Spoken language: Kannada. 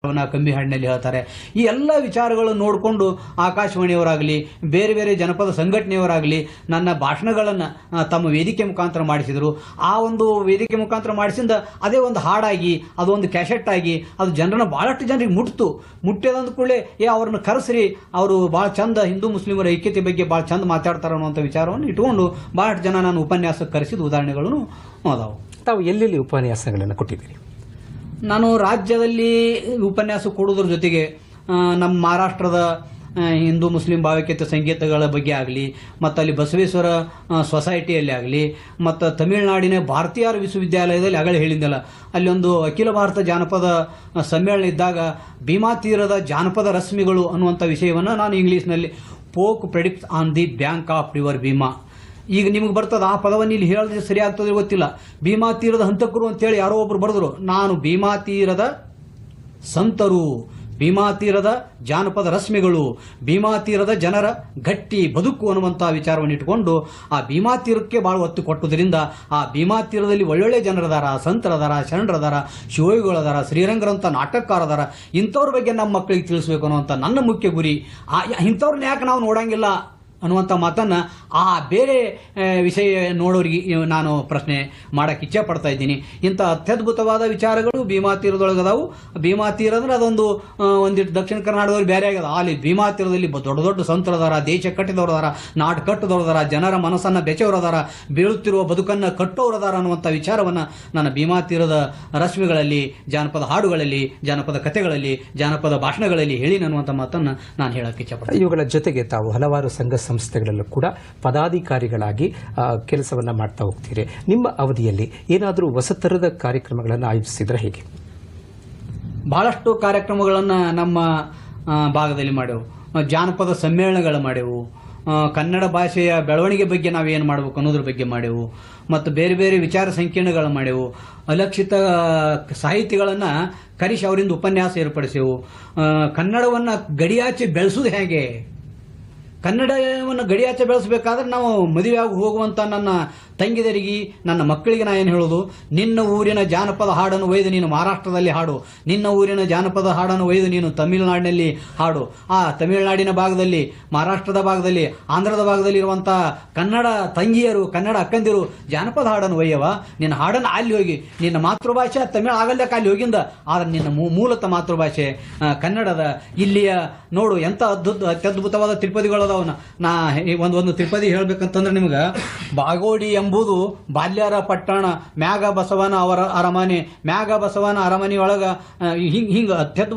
ಕಂಬಿ ಹಣ್ಣಿನಲ್ಲಿ ಹೇಳ್ತಾರೆ. ಈ ಎಲ್ಲ ವಿಚಾರಗಳನ್ನು ನೋಡಿಕೊಂಡು ಆಕಾಶವಾಣಿಯವರಾಗಲಿ ಬೇರೆ ಬೇರೆ ಜನಪದ ಸಂಘಟನೆಯವರಾಗಲಿ ನನ್ನ ಭಾಷಣಗಳನ್ನು ತಮ್ಮ ವೇದಿಕೆ ಮುಖಾಂತರ ಮಾಡಿಸಿದರು. ಆ ಒಂದು ವೇದಿಕೆ ಮುಖಾಂತರ ಮಾಡಿಸಿದ ಅದೇ ಒಂದು ಹಾಡಾಗಿ ಅದೊಂದು ಕ್ಯಾಸೆಟ್ ಆಗಿ ಅದು ಜನರನ್ನ ಭಾಳಷ್ಟು ಜನರಿಗೆ ಮುಟ್ಟಿದಂದ ಕೂಡಲೇ ಅವ್ರನ್ನ ಕರೆಸ್ರಿ, ಅವರು ಭಾಳ ಚಂದ ಹಿಂದೂ ಮುಸ್ಲಿಮರ ಐಕ್ಯತೆ ಬಗ್ಗೆ ಭಾಳ ಚಂದ ಮಾತಾಡ್ತಾರೆ ಅನ್ನುವಂಥ ವಿಚಾರವನ್ನು ಇಟ್ಕೊಂಡು ಭಾಳಷ್ಟು ಜನ ನಾನು ಉಪನ್ಯಾಸಕ್ಕೆ ಕರೆಸಿದ ಉದಾಹರಣೆಗಳನ್ನು ಅದಾವು. ತಾವು ಎಲ್ಲೆಲ್ಲಿ ಉಪನ್ಯಾಸಗಳನ್ನು ಕೊಟ್ಟಿದ್ದೀರಿ? ನಾನು ರಾಜ್ಯದಲ್ಲಿ ಉಪನ್ಯಾಸ ಕೊಡೋದ್ರ ಜೊತೆಗೆ ನಮ್ಮ ಮಹಾರಾಷ್ಟ್ರದ ಹಿಂದೂ ಮುಸ್ಲಿಂ ಭಾವೈಕ್ಯತೆ ಸಂಗೀತಗಳ ಬಗ್ಗೆ ಆಗಲಿ, ಮತ್ತು ಅಲ್ಲಿ ಬಸವೇಶ್ವರ ಸೊಸೈಟಿಯಲ್ಲಿ ಆಗಲಿ, ಮತ್ತು ತಮಿಳುನಾಡಿನ ಭಾರತೀಯ ವಿಶ್ವವಿದ್ಯಾಲಯದಲ್ಲಿ ಆಗಲೇ ಹೇಳಿದ್ದಲ್ಲ, ಅಲ್ಲಿ ಒಂದು ಅಖಿಲ ಭಾರತ ಜಾನಪದ ಸಮ್ಮೇಳನ ಇದ್ದಾಗ ಭೀಮಾ ತೀರದ ಜಾನಪದ ರಶ್ಮಿಗಳು ಅನ್ನುವಂಥ ವಿಷಯವನ್ನು ನಾನು ಇಂಗ್ಲೀಷ್ನಲ್ಲಿ poke predicts on the bank of river Bhima. ಈಗ ನಿಮಗೆ ಬರ್ತದ ಆ ಪದವನ್ನು ಇಲ್ಲಿ ಹೇಳಿದ್ರೆ ಸರಿ ಆಗ್ತದೆ ಗೊತ್ತಿಲ್ಲ. ಭೀಮಾ ತೀರದ ಹಂತಕರು ಅಂತೇಳಿ ಯಾರೋ ಒಬ್ರು ಬರೆದ್ರು. ನಾನು ಭೀಮಾ ತೀರದ ಸಂತರು, ಭೀಮಾ ತೀರದ ಜಾನಪದ ರಶ್ಮಿಗಳು, ಭೀಮಾ ತೀರದ ಜನರ ಗಟ್ಟಿ ಬದುಕು ಅನ್ನುವಂಥ ವಿಚಾರವನ್ನು ಇಟ್ಟುಕೊಂಡು ಆ ಭೀಮಾ ತೀರಕ್ಕೆ ಭಾಳ ಒತ್ತು ಕೊಟ್ಟುದರಿಂದ ಆ ಭೀಮಾ ತೀರದಲ್ಲಿ ಒಳ್ಳೊಳ್ಳೆ ಜನರದಾರ, ಸಂತರದಾರ, ಶರಣರದಾರ, ಶಿವಯೋಗಿಗಳದಾರ, ಶ್ರೀರಂಗರಂಥ ನಾಟಕಕಾರದಾರ, ಇಂಥವ್ರ ಬಗ್ಗೆ ನಮ್ಮ ಮಕ್ಕಳಿಗೆ ತಿಳಿಸ್ಬೇಕು ಅನ್ನುವಂಥ ನನ್ನ ಮುಖ್ಯ ಗುರಿ. ಇಂಥವ್ರನ್ನ ಯಾಕೆ ನಾವು ನೋಡಂಗಿಲ್ಲ ಅನ್ನುವಂಥ ಮಾತನ್ನು ಆ ಬೇರೆ ವಿಷಯ ನೋಡೋರಿಗೆ ನಾನು ಪ್ರಶ್ನೆ ಮಾಡಕ್ಕೆ ಇಚ್ಛೆ ಪಡ್ತಾ ಇದ್ದೀನಿ. ಇಂಥ ಅತ್ಯದ್ಭುತವಾದ ವಿಚಾರಗಳು ಭೀಮಾ ತೀರದೊಳಗದಾವು. ಭೀಮಾ ತೀರ ಅಂದ್ರೆ ಅದೊಂದು ಒಂದಿಟ್ಟು ದಕ್ಷಿಣ ಕರ್ನಾಟಕದಲ್ಲಿ ಬೇರೆ ಆಗ್ಯದ. ಅಲ್ಲಿ ಭೀಮಾ ತೀರದಲ್ಲಿ ದೊಡ್ಡ ದೊಡ್ಡ ಸಂತರದಾರ, ದೇಶ ಕಟ್ಟಿದವರದಾರ, ನಾಡು ಕಟ್ಟಿದವರದಾರ, ಜನರ ಮನಸ್ಸನ್ನು ಬೆಚ್ಚವರದಾರ, ಬೀಳುತ್ತಿರುವ ಬದುಕನ್ನು ಕಟ್ಟೋರದಾರ ಅನ್ನುವಂಥ ವಿಚಾರವನ್ನು ನನ್ನ ಭೀಮಾ ತೀರದ ರಶ್ಮಿಗಳಲ್ಲಿ, ಜಾನಪದ ಹಾಡುಗಳಲ್ಲಿ, ಜಾನಪದ ಕಥೆಗಳಲ್ಲಿ, ಜಾನಪದ ಭಾಷಣಗಳಲ್ಲಿ ಹೇಳಿ ಅನ್ನುವಂಥ ಮಾತನ್ನು ನಾನು ಹೇಳಕ್ಕೆ ಇಚ್ಛೆಪಡ್ತೀನಿ. ಇವುಗಳ ಜೊತೆಗೆ ತಾವು ಹಲವಾರು ಸಂಘ ಸಂಸ್ಥೆಗಳಲ್ಲೂ ಕೂಡ ಪದಾಧಿಕಾರಿಗಳಾಗಿ ಕೆಲಸವನ್ನ ಮಾಡ್ತಾ ಹೋಗ್ತೀರಿ. ನಿಮ್ಮ ಅವಧಿಯಲ್ಲಿ ಏನಾದರೂ ಹೊಸ ತರದ ಕಾರ್ಯಕ್ರಮಗಳನ್ನು ಆಯೋಜಿಸಿದ್ರೆ ಹೇಗೆ? ಬಹಳಷ್ಟು ಕಾರ್ಯಕ್ರಮಗಳನ್ನು ನಮ್ಮ ಭಾಗದಲ್ಲಿ ಮಾಡೆವು. ಜಾನಪದ ಸಮ್ಮೇಳನಗಳು ಮಾಡೆವು. ಕನ್ನಡ ಭಾಷೆಯ ಬೆಳವಣಿಗೆ ಬಗ್ಗೆ ನಾವೇನು ಮಾಡಬೇಕು ಅನ್ನೋದ್ರ ಬಗ್ಗೆ ಮಾಡೆವು. ಮತ್ತು ಬೇರೆ ಬೇರೆ ವಿಚಾರ ಸಂಕಿರಣಗಳು ಮಾಡೆವು. ಅಲಕ್ಷಿತ ಸಾಹಿತಿಗಳನ್ನು ಕರೆಸಿ ಅವರಿಂದ ಉಪನ್ಯಾಸ ಏರ್ಪಡಿಸೆವು. ಕನ್ನಡವನ್ನು ಗಡಿಯಾಚೆ ಬೆಳೆಸೋದು ಹೇಗೆ, ಕನ್ನಡವನ್ನು ಗಡಿಯಾಚೆ ಬೆಳೆಸಬೇಕಾದ್ರೆ ನಾವು ಮದುವೆಯಾಗಿ ಹೋಗುವಂಥ ನನ್ನ ತಂಗಿದರಿಗೆ, ನನ್ನ ಮಕ್ಕಳಿಗೆ ನಾ ಏನು ಹೇಳೋದು, ನಿನ್ನ ಊರಿನ ಜಾನಪದ ಹಾಡನ್ನು ಒಯ್ದು ನೀನು ಮಹಾರಾಷ್ಟ್ರದಲ್ಲಿ ಹಾಡು, ನಿನ್ನ ಊರಿನ ಜಾನಪದ ಹಾಡನ್ನು ಒಯ್ದು ನೀನು ತಮಿಳುನಾಡಿನಲ್ಲಿ ಹಾಡು. ಆ ತಮಿಳುನಾಡಿನ ಭಾಗದಲ್ಲಿ, ಮಹಾರಾಷ್ಟ್ರದ ಭಾಗದಲ್ಲಿ, ಆಂಧ್ರದ ಭಾಗದಲ್ಲಿ ಇರುವಂಥ ಕನ್ನಡ ತಂಗಿಯರು, ಕನ್ನಡ ಅಕ್ಕಂದಿರು ಜಾನಪದ ಹಾಡನ್ನು ಒಯ್ಯವ. ನಿನ್ನ ಹಾಡನ್ನು ಅಲ್ಲಿ ಹೋಗಿ, ನಿನ್ನ ಮಾತೃಭಾಷೆ ತಮಿಳು ಆಗಲ್ದಕ್ಕೆ ಅಲ್ಲಿ ಹೋಗಿಂದ, ಆದರೆ ನಿನ್ನ ಮೂಲತಃ ಮಾತೃಭಾಷೆ ಕನ್ನಡದ. ಇಲ್ಲಿಯ ನೋಡು ಎಂಥ ಅತ್ಯದ್ಭುತವಾದ ತಿರುಪತಿಗಳದವನ್ನ ನಾ ಒಂದು ತಿರುಪತಿ ಹೇಳ್ಬೇಕಂತಂದ್ರೆ ನಿಮ್ಗೆ, ಬಾಗೋಡಿ ಎಂಬುದು ಬಾಲ್ಯಾರ ಪಟ್ಟಣ, ಮ್ಯಾಗ ಬಸವನ ಅವರ ಅರಮನೆ, ಮ್ಯಾಗ ಬಸವನ ಅರಮನೆಯೊಳಗ ಹಿಂಗ ಅತ್ಯದ್ಭುತ